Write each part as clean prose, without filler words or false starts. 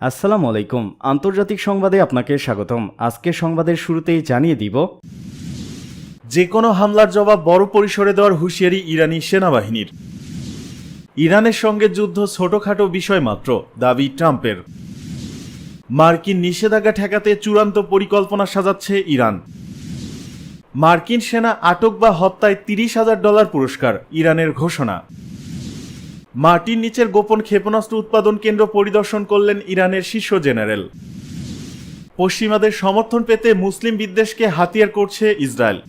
আসসালামু আলাইকুম। আন্তর্জাতিক সংবাদে আপনাকে স্বাগতম। আজকের সংবাদের শুরুতেই জানিয়ে দিব, যে কোনো হামলার জবাব বড় পরিসরে দেওয়ার হুঁশিয়ারি ইরানি সেনাবাহিনীর। ইরানের সঙ্গে যুদ্ধ ছোটখাটো বিষয় মাত্র, দাবি ট্রাম্পের। মার্কিন নিষেধাজ্ঞা ঠেকাতে চূড়ান্ত পরিকল্পনা সাজাচ্ছে ইরান। মার্কিন সেনা আটক বা হত্যায় $30,000 পুরস্কার, ইরানের ঘোষণা। মাটির নিচের গোপন ক্ষেপণাস্ত্র উৎপাদন কেন্দ্র পরিদর্শন করলেন ইরানের শীর্ষ জেনারেল। পশ্চিমাদের সমর্থন পেতে মুসলিম বিদ্বেষকে হাতিয়ার করছে ইসরায়েল।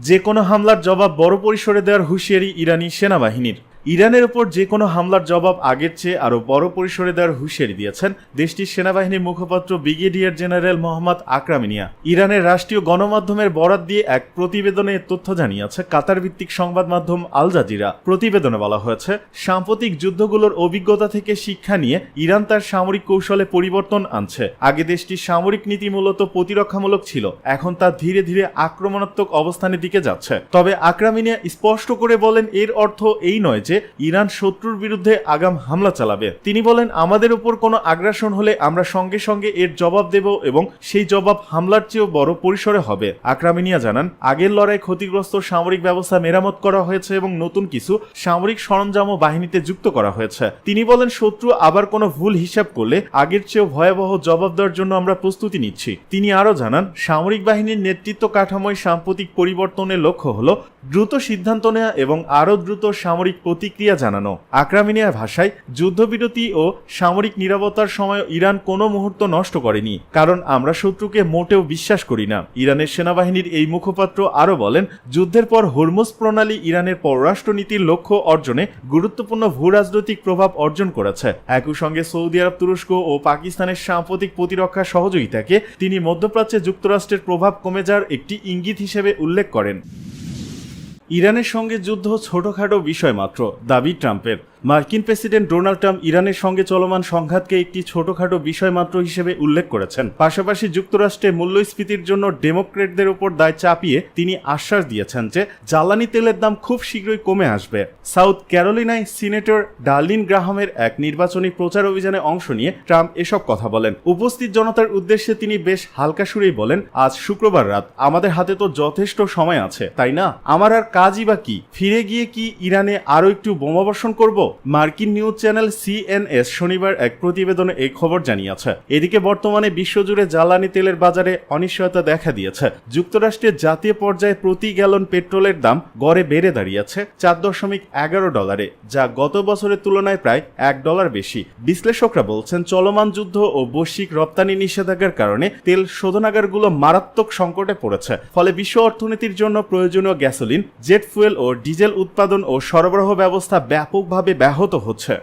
যে কোনো হামলার জবাব বড় পরিসরে দেওয়ার হুঁশিয়ারি ইরানি সেনাবাহিনীর। ইরানের ওপর যে কোনো হামলার জবাব আগের চেয়ে আরও বড় পরিসরে দেওয়ার হুঁশিয়ারি দিয়েছেন দেশটির সেনাবাহিনীর মুখপাত্র ব্রিগেডিয়ার জেনারেল মোহাম্মদ আকরামিনিয়া। ইরানের রাষ্ট্রীয় গণমাধ্যমের বরাত দিয়ে এক প্রতিবেদনে তথ্য জানিয়েছে কাতার ভিত্তিক সংবাদ মাধ্যম আল জাজিরা। প্রতিবেদনে বলা হয়েছে, সাম্প্রতিক যুদ্ধগুলোর অভিজ্ঞতা থেকে শিক্ষা নিয়ে ইরান তার সামরিক কৌশলে পরিবর্তন আনছে। আগে দেশটির সামরিক নীতি মূলত প্রতিরক্ষামূলক ছিল, এখন তা ধীরে ধীরে আক্রমণাত্মক অবস্থানের দিকে যাচ্ছে। তবে আকরামিনিয়া স্পষ্ট করে বলেন, এর অর্থ এই নয় যে ইরান শত্রুর বিরুদ্ধে আগাম হামলা চালাবে। তিনি বলেন, আমাদের উপর কোনো আগ্রাসন হলে আমরা সঙ্গে সঙ্গে এর জবাব দেব এবং সেই জবাব হামলার চেয়েও বড় পরিসরে হবে। আকরামিনিয়া জানান, আগের লড়াই ক্ষতিগ্রস্ত সামরিক ব্যবস্থা মেরামত করা হয়েছে এবং নতুন কিছু সামরিক সরঞ্জামও বাহিনীতে যুক্ত করা হয়েছে। তিনি বলেন, শত্রু আবার কোনো ভুল হিসাব করলে আগের চেয়েও ভয়াবহ জবাব দেওয়ার জন্য আমরা প্রস্তুতি নিচ্ছি। তিনি আরও জানান, সামরিক বাহিনীর নেতৃত্ব কাঠামোয় সাম্প্রতিক পরিবর্তনের লক্ষ্য হল দ্রুত সিদ্ধান্ত নেওয়া এবং আরও দ্রুত সামরিক প্রতিক্রিয়া জানানো। আকরামিনিয়ার ভাষায়, যুদ্ধবিরতি ও সামরিক নিরাপত্তার সময় ইরান কোনো মুহূর্ত নষ্ট করেনি, কারণ আমরা শত্রুকে মোটেও বিশ্বাস করি না। ইরানের সেনাবাহিনীর এই মুখপাত্র আরও বলেন, যুদ্ধের পর হরমুজ প্রণালী ইরানের পররাষ্ট্রনীতির লক্ষ্য অর্জনে গুরুত্বপূর্ণ ভূরাজনৈতিক প্রভাব অর্জন করেছে। একই সঙ্গে সৌদি আরব, তুরস্ক ও পাকিস্তানের সাম্প্রতিক প্রতিরক্ষা সহযোগিতাকে তিনি মধ্যপ্রাচ্যে যুক্তরাষ্ট্রের প্রভাব কমে যাওয়ার একটি ইঙ্গিত হিসেবে উল্লেখ করেন। ইরানের সঙ্গে যুদ্ধ ছোটখাটো বিষয় মাত্র, দাবি ট্রাম্পের। মার্কিন প্রেসিডেন্ট ডোনাল্ড ট্রাম্প ইরানের সঙ্গে চলমান সংঘাতকে একটি ছোটখাটো বিষয় মাত্র হিসেবে উল্লেখ করেছেন। পাশাপাশি যুক্তরাষ্ট্রে মূল্যস্ফীতির জন্য ডেমোক্রেটদের উপর দায় চাপিয়ে তিনি আশ্বাস দিয়েছেন যে জ্বালানি তেলের দাম খুব শীঘ্রই কমে আসবে। সাউথ ক্যারোলিনায় সিনেটর ডার্লিন গ্রাহামের এক নির্বাচনী প্রচার অভিযানে অংশ নিয়ে ট্রাম্প এসব কথা বলেন। উপস্থিত জনতার উদ্দেশ্যে তিনি বেশ হালকা সুরেই বলেন, আজ শুক্রবার রাত, আমাদের হাতে তো যথেষ্ট সময় আছে, তাই না? আমার আর কাজই বা কি? ফিরে গিয়ে কি ইরানে আরও একটু বোমাবর্ষণ করব? মার্কিন নিউজ চ্যানেল সিএনএস শনিবার এক প্রতিবেদনে এই খবর জানিয়েছে। এদিকে বর্তমানে বিশ্বজুড়ে জ্বালানি তেলের বাজারে অনিশ্চয়তা দেখা দিয়েছে। যুক্তরাষ্ট্রের জাতীয় পর্যায়ে প্রতি গ্যালন পেট্রোলের দাম গড়ে বেড়ে দাঁড়িয়েছে $4.11, যা গত বছরের তুলনায় প্রায় $1 বেশি। বিশ্লেষকরা বলছেন, চলমান যুদ্ধ ও বৈশ্বিক রপ্তানি নিষেধাজ্ঞার কারণে তেল শোধনাগারগুলো মারাত্মক সংকটে পড়েছে। ফলে বিশ্ব অর্থনীতির জন্য প্রয়োজনীয় গ্যাসোলিন, জেট ফুয়েল ও ডিজেল উৎপাদন ও সরবরাহ ব্যবস্থা ব্যাপকভাবে ব্যাহত হচ্ছে।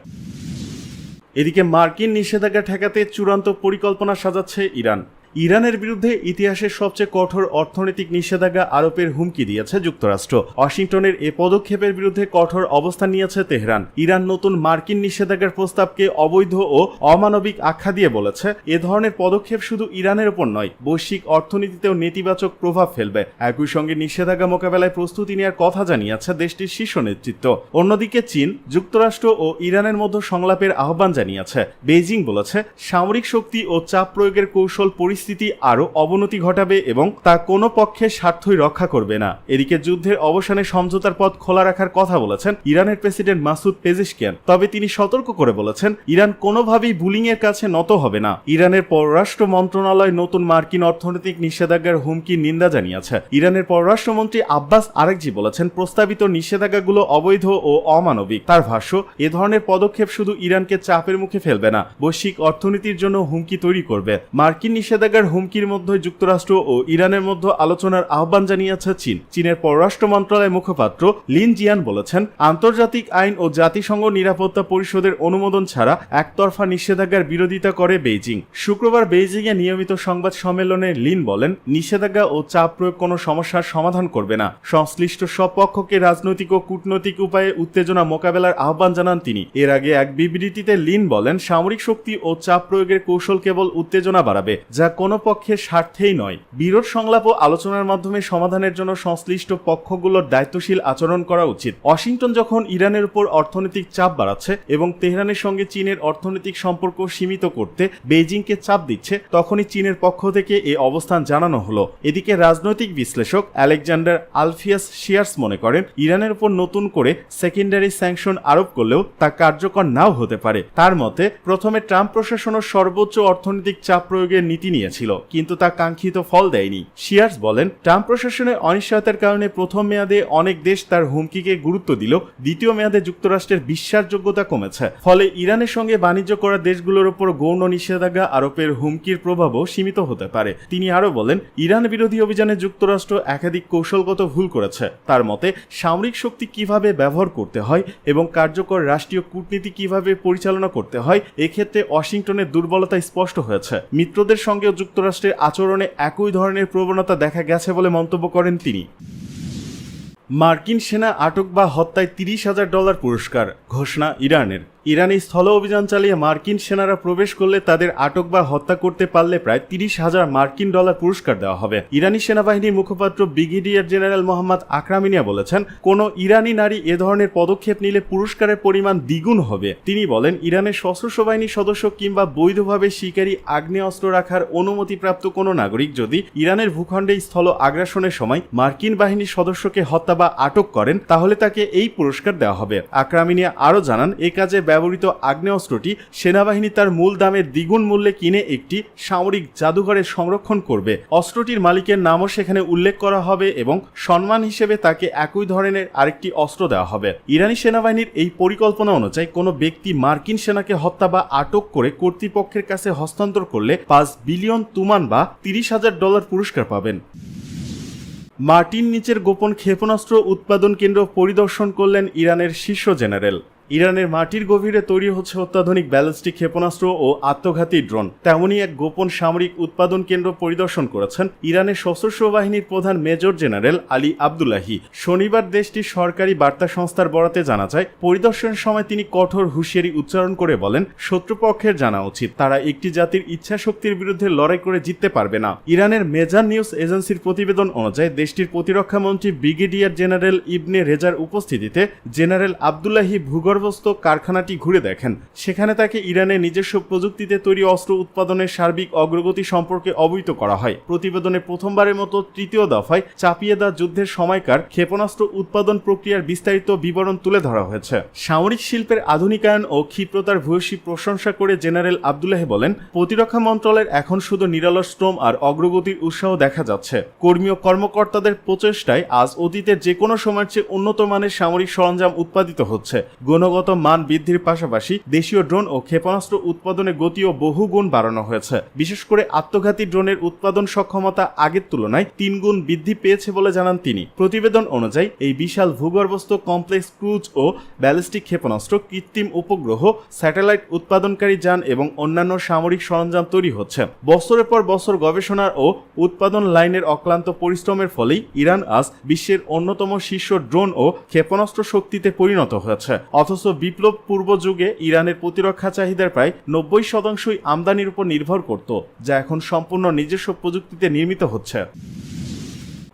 এদিকে মার্কিন নিষেধাজ্ঞা ঠেকাতে চূড়ান্ত পরিকল্পনা সাজাচ্ছে ইরান। ইরানের বিরুদ্ধে ইতিহাসের সবচেয়ে কঠোর অর্থনৈতিক নিষেধাজ্ঞা আরোপের হুমকি দিয়েছে যুক্তরাষ্ট্র। ওয়াশিংটনের এ পদক্ষেপের বিরুদ্ধে কঠোর অবস্থান নিয়েছে তেহরান। ইরান নতুন মার্কিন নিষেধাজ্ঞার প্রস্তাবকে অবৈধ ও অমানবিক আখ্যা দিয়ে বলেছে, এ ধরনের পদক্ষেপ শুধু ইরানের ওপর নয়, বৈশ্বিক অর্থনীতিতেও নেতিবাচক প্রভাব ফেলবে। একই সঙ্গে নিষেধাজ্ঞা মোকাবেলায় প্রস্তুতি নেওয়ার কথা জানিয়েছে দেশটির শীর্ষ নেতৃত্ব। অন্যদিকে চীন, যুক্তরাষ্ট্র ও ইরানের মধ্যে সংলাপের আহ্বান জানিয়েছে। বেইজিং বলেছে, সামরিক শক্তি ও চাপ প্রয়োগের কৌশল পরিস্থিতি আরো অবনতি ঘটাবে এবং তা কোনো পক্ষের স্বার্থই রক্ষা করবে না। এদিকে যুদ্ধের অবসানে সমঝোতার পথ খোলা রাখার কথা বলেছেন ইরানের প্রেসিডেন্ট মাসুদ পেজেশকিয়ান। তবে তিনি সতর্ক করে বলেছেন, ইরান কোনোভাবেই বুলিং এর কাছে নত হবে না। ইরানের পররাষ্ট্র মন্ত্রণালয় নতুন মার্কিন অর্থনৈতিক নিষেধাজ্ঞার হুমকির নিন্দা জানিয়েছে। ইরানের পররাষ্ট্রমন্ত্রী আব্বাস আরেকজি বলেছেন, প্রস্তাবিত নিষেধাজ্ঞাগুলো অবৈধ ও অমানবিক। তার ভাষ্য, এ ধরনের পদক্ষেপ শুধু ইরানকে চাপের মুখে ফেলবে না, বৈশ্বিক অর্থনীতির জন্য হুমকি তৈরি করবে। মার্কিন নিষেধাজ্ঞা হুমকির মধ্যে যুক্তরাষ্ট্র ও ইরানের মধ্যে আলোচনার আহ্বান জানিয়েছে চীন। চীনের পররাষ্ট্র মন্ত্রণালয়ের মুখপাত্র লিন জিয়ান বলেছেন, আন্তর্জাতিক আইন ও জাতিসংঘ নিরাপত্তা পরিষদের অনুমোদন ছাড়া একতরফা নিষেধাজ্ঞার বিরোধিতা করে বেইজিং। শুক্রবার বেইজিংয়ে নিয়মিত সংবাদ সম্মেলনে লিন বলেন, নিষেধাজ্ঞা ও চাপ প্রয়োগ কোনো সমস্যার সমাধান করবে না। সংশ্লিষ্ট সব পক্ষকে রাজনৈতিক ও কূটনৈতিক উপায়ে উত্তেজনা মোকাবেলার আহ্বান জানান তিনি। এর আগে এক বিবৃতিতে লিন বলেন, সামরিক শক্তি ও চাপ প্রয়োগের কৌশল কেবল উত্তেজনা বাড়াবে, যা কোনো পক্ষের স্বার্থেই নয়। বিরোধ সংলাপ ও আলোচনার মাধ্যমে সমাধানের জন্য সংশ্লিষ্ট পক্ষগুলোর দায়িত্বশীল আচরণ করা উচিত। ওয়াশিংটন যখন ইরানের উপর অর্থনৈতিক চাপ বাড়াচ্ছে এবং তেহরানের সঙ্গে চীনের অর্থনৈতিক সম্পর্ক সীমিত করতে বেইজিংকে চাপ দিচ্ছে, তখনই চীনের পক্ষ থেকে এই অবস্থান জানানো হলো। এদিকে রাজনৈতিক বিশ্লেষক আলেকজান্ডার আলফিয়াস শিয়ার্স মনে করেন, ইরানের উপর নতুন করে সেকেন্ডারি স্যাংশন আরোপ করলেও তা কার্যকর নাও হতে পারে। তার মতে, প্রথমে ট্রাম্প প্রশাসনও সর্বোচ্চ অর্থনৈতিক চাপ প্রয়োগের নীতি নিয়েছিল, কিন্তু তা কাঙ্ক্ষিত ফল দেয়নি। শিয়ার্স বলেন, ট্রাম্প প্রশাসনের অনিশ্চয়তার কারণে প্রথম মেয়াদে অনেক দেশ তার হুমকিকে গুরুত্ব দিল, দ্বিতীয় মেয়াদে যুক্তরাষ্ট্রের বিশ্বাসযোগ্যতা কমেছে। ফলে ইরানের সঙ্গে বাণিজ্য করা দেশগুলোর উপর গৌণ নিষেধাজ্ঞা আরোপের হুমকির প্রভাবও সীমিত হতে পারে। তিনি আরও বলেন, ইরান বিরোধী অভিযানে যুক্তরাষ্ট্র একাধিক কৌশলগত ভুল করেছে। তার মতে, সামরিক শক্তি কিভাবে ব্যবহার করতে হয় এবং কার্যকর রাষ্ট্রীয় কূটনীতি কিভাবে পরিচালনা করতে হয়, এক্ষেত্রে ওয়াশিংটনের দুর্বলতা স্পষ্ট হয়েছে। মিত্রদের সঙ্গেও যুক্তরাষ্ট্রের আচরণে একই ধরনের প্রবণতা দেখা গেছে বলে মন্তব্য করেন তিনি। মার্কিন সেনা আটক বা হত্যায় $30,000 পুরস্কার ঘোষণা ইরানের। ইরানে স্থল অভিযান চালিয়ে মার্কিন সেনারা প্রবেশ করলে তাদের আটক বা হত্যা করতে পারলে প্রায় $30,000 পুরস্কার দেওয়া হবে। ইরানি সেনাবাহিনীর মুখপাত্র ব্রিগেডিয়ার জেনারেল মোহাম্মদ আকরামিনিয়া বলেছেন, কোনো ইরানি নারী এ ধরনের পদক্ষেপ নিলে পুরস্কারের পরিমাণ দ্বিগুণ হবে। তিনি বলেন, ইরানের সশস্ত্র বাহিনীর সদস্য কিংবা বৈধভাবে শিকারী আগ্নেয়াস্ত্র রাখার অনুমতিপ্রাপ্ত কোনো নাগরিক যদি ইরানের ভূখণ্ডে স্থল আগ্রাসনের সময় মার্কিন বাহিনীর সদস্যকে হত্যা বা আটক করেন, তাহলে তাকে এই পুরস্কার দেওয়া হবে। আকরামিনিয়া আরও জানান, এই কাজে ব্যবহৃত আগ্নেয়াস্ত্রটি সেনাবাহিনী তার মূল দামের দ্বিগুণ মূল্যে কিনে একটি সামরিক জাদুঘরে সংরক্ষণ করবে। অস্ত্রটির মালিকের নামও সেখানে উল্লেখ করা হবে এবং সম্মান হিসেবে তাকে একই ধরনের আরেকটি অস্ত্র দেওয়া হবে। ইরানি সেনাবাহিনীর এই পরিকল্পনা অনুযায়ী কোনো ব্যক্তি মার্কিন সেনাকে হত্যা বা আটক করে কর্তৃপক্ষের কাছে হস্তান্তর করলে 5 বিলিয়ন তুমান বা $30,000 পুরস্কার পাবেন। মাটির নিচের গোপন ক্ষেপণাস্ত্র উৎপাদন কেন্দ্র পরিদর্শন করলেন ইরানের শীর্ষ জেনারেল। ইরানের মাটির গভীরে তৈরি হচ্ছে অত্যাধুনিক ব্যালিস্টিক ক্ষেপণাস্ত্র ও আত্মঘাতী ড্রোন। তেমনই এক গোপন সামরিক উৎপাদন কেন্দ্র পরিদর্শন করেছেন ইরানের সশস্ত্র বাহিনীর প্রধান মেজর জেনারেল আলী আবদুল্লাহি। শনিবার দেশটির সরকারি বার্তা সংস্থার বরাতে জানা যায়, পরিদর্শনের সময় তিনি কঠোর হুঁশিয়ারি উচ্চারণ করে বলেন, শত্রুপক্ষের জানা উচিত তারা একটি জাতির ইচ্ছাশক্তির বিরুদ্ধে লড়াই করে জিততে পারবে না। ইরানের মেজার নিউজ এজেন্সির প্রতিবেদন অনুযায়ী দেশটির প্রতিরক্ষা মন্ত্রী ব্রিগেডিয়ার জেনারেল ইবনে রেজার উপস্থিতিতে জেনারেল আবদুল্লাহি ভূগর্ভস্থ কারখানাটি ঘুরে দেখেন। সেখানে তাকে ইরানের নিজস্ব প্রযুক্তিতে তৈরি অস্ত্র উৎপাদনের সার্বিক অগ্রগতি সম্পর্কে অবহিত করা হয়। প্রতিবেদনে প্রথমবারের মতো তৃতীয় দফায় চাপিয়ে দেওয়া যুদ্ধের সময়কার ক্ষেপণাস্ত্র উৎপাদন প্রক্রিয়ার বিস্তারিত বিবরণ তুলে ধরা হয়েছে। সামরিক শিল্পের আধুনিকায়ন ও ক্ষিপ্রতার ভূয়সী প্রশংসা করে জেনারেল আবদুল্লাহি বলেন, প্রতিরক্ষা মন্ত্রণালয়ের এখন শুধু নিরলস শ্রম আর অগ্রগতির উৎসাহ দেখা যাচ্ছে। কর্মী ও কর্মকর্তাদের প্রচেষ্টায় আজ অতীতের যে কোনো সময়ের চেয়ে উন্নত মানের সামরিক সরঞ্জাম উৎপাদিত হচ্ছে। গুণগত মান বৃদ্ধির পাশাপাশি দেশীয় ড্রোন ও ক্ষেপণাস্ত্র উৎপাদনের গতিও বহুগুণ বাড়ানো হয়েছে। বিশেষ করে আত্মঘাতী ড্রোনের উৎপাদন সক্ষমতা আগের তুলনায় 3 গুণ বৃদ্ধি পেয়েছে বলে জানান তিনি। প্রতিবেদন অনুযায়ী এই বিশাল ভূগর্ভস্থ কমপ্লেক্স ক্রুজ ও ব্যালিস্টিক ক্ষেপণাস্ত্র, কৃত্রিম উপগ্রহ, স্যাটেলাইট উৎপাদনকারী যান এবং অন্যান্য সামরিক সরঞ্জাম তৈরি হচ্ছে। বছরের পর বছর গবেষণা ও উৎপাদন লাইনের অক্লান্ত পরিশ্রমের ফলেই ইরান আজ বিশ্বের অন্যতম শীর্ষ ড্রোন ও ক্ষেপণাস্ত্র শক্তিতে পরিণত হয়েছে। অথচ বিপ্লব পূর্ব যুগে ইরানের প্রতিরক্ষা চাহিদার প্রায় 90% আমদানির উপর নির্ভর করত, যা এখন সম্পূর্ণ নিজস্ব প্রযুক্তিতে নির্মিত হচ্ছে।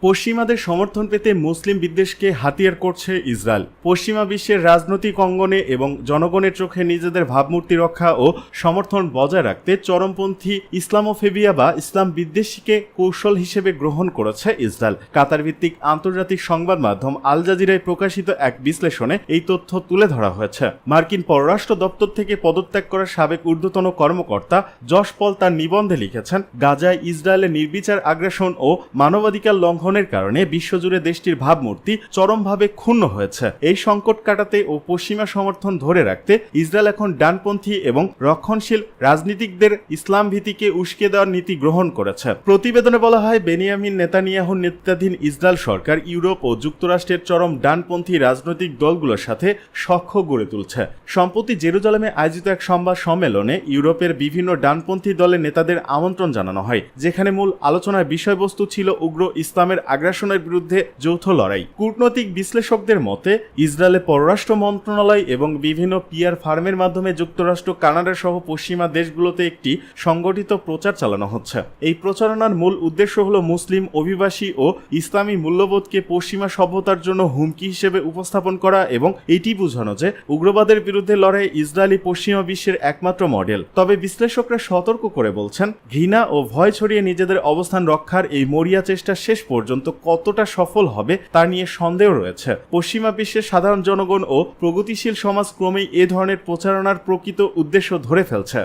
পশ্চিমাদের সমর্থন পেতে মুসলিম বিদ্বেষকে হাতিয়ার করছে ইসরায়েল। পশ্চিমা বিশ্বের রাজনৈতিক অঙ্গনে এবং জনগণের চোখে নিজেদের ভাবমূর্তি রক্ষা ও সমর্থন বজায় রাখতে চরমপন্থী ইসলামোফোবিয়া বা ইসলাম বিদ্বেষীকে কৌশল হিসেবে গ্রহণ করেছে ইসরায়েল। কাতার ভিত্তিক আন্তর্জাতিক সংবাদ মাধ্যম আল জাজিরায় প্রকাশিত এক বিশ্লেষণে এই তথ্য তুলে ধরা হয়েছে। মার্কিন পররাষ্ট্র দপ্তর থেকে পদত্যাগ করা সাবেক ঊর্ধ্বতন কর্মকর্তা জশ পল তার নিবন্ধে লিখেছেন, গাজায় ইসরায়েলের নির্বিচার আগ্রাসন ও মানবাধিকার লঙ্ঘন কারণে বিশ্বজুড়ে দেশটির ভাবমূর্তি চরমভাবে ক্ষুণ্ণ হয়েছে। এই সংকট কাটাতে ও পশ্চিমা সমর্থন ধরে রাখতে ইসরায়েল এখন ডানপন্থী এবং রক্ষণশীল রাজনীতিকদের ইসলাম ভীতিকে উস্কে দেওয়ার নীতি গ্রহণ করেছে। প্রতিবেদনে বলা হয়, বেনিয়ামিন নেতানিয়াহুর নেতৃত্বাধীন ইসরায়েল সরকার ইউরোপ ও যুক্তরাষ্ট্রের চরম ডানপন্থী রাজনৈতিক দলগুলোর সাথে সখ্য গড়ে তুলছে। সম্প্রতি জেরুজালেমে আয়োজিত এক সংবাদ সম্মেলনে ইউরোপের বিভিন্ন ডানপন্থী দলের নেতাদের আমন্ত্রণ জানানো হয়, যেখানে মূল আলোচনার বিষয়বস্তু ছিল উগ্র ইসলামের ধরনের আগ্রাসনের বিরুদ্ধে যৌথ লড়াই। কূটনৈতিক বিশ্লেষকদের মতে ইসরায়েলের পররাষ্ট্র মন্ত্রণালয় এবং বিভিন্ন পিআর ফার্মের মাধ্যমে যুক্তরাষ্ট্র, কানাডা সহ পশ্চিমা দেশগুলোতে একটি সংগঠিত প্রচার চালানো হচ্ছে। এই প্রচারণার মূল উদ্দেশ্য হলো মুসলিম অভিবাসী ও ইসলামী মূল্যবোধকে পশ্চিমা সভ্যতার জন্য হুমকি হিসেবে উপস্থাপন করা এবং এটি বোঝানো যে উগ্রবাদের বিরুদ্ধে লড়াই ইসরায়েলি পশ্চিমা বিশ্বের একমাত্র মডেল। তবে বিশ্লেষকরা সতর্ক করে বলছেন, ঘৃণা ও ভয় ছড়িয়ে নিজেদের অবস্থান রক্ষার এই মরিয়া চেষ্টা শেষ পর্যন্ত কতটা সফল হবে তা নিয়ে সন্দেহ রয়েছে। পশ্চিমা বিশ্বের সাধারণ জনগণ ও প্রগতিশীল সমাজ ক্রমেই এ ধরনের প্রচারণার প্রকৃত উদ্দেশ্য ধরে ফেলছে।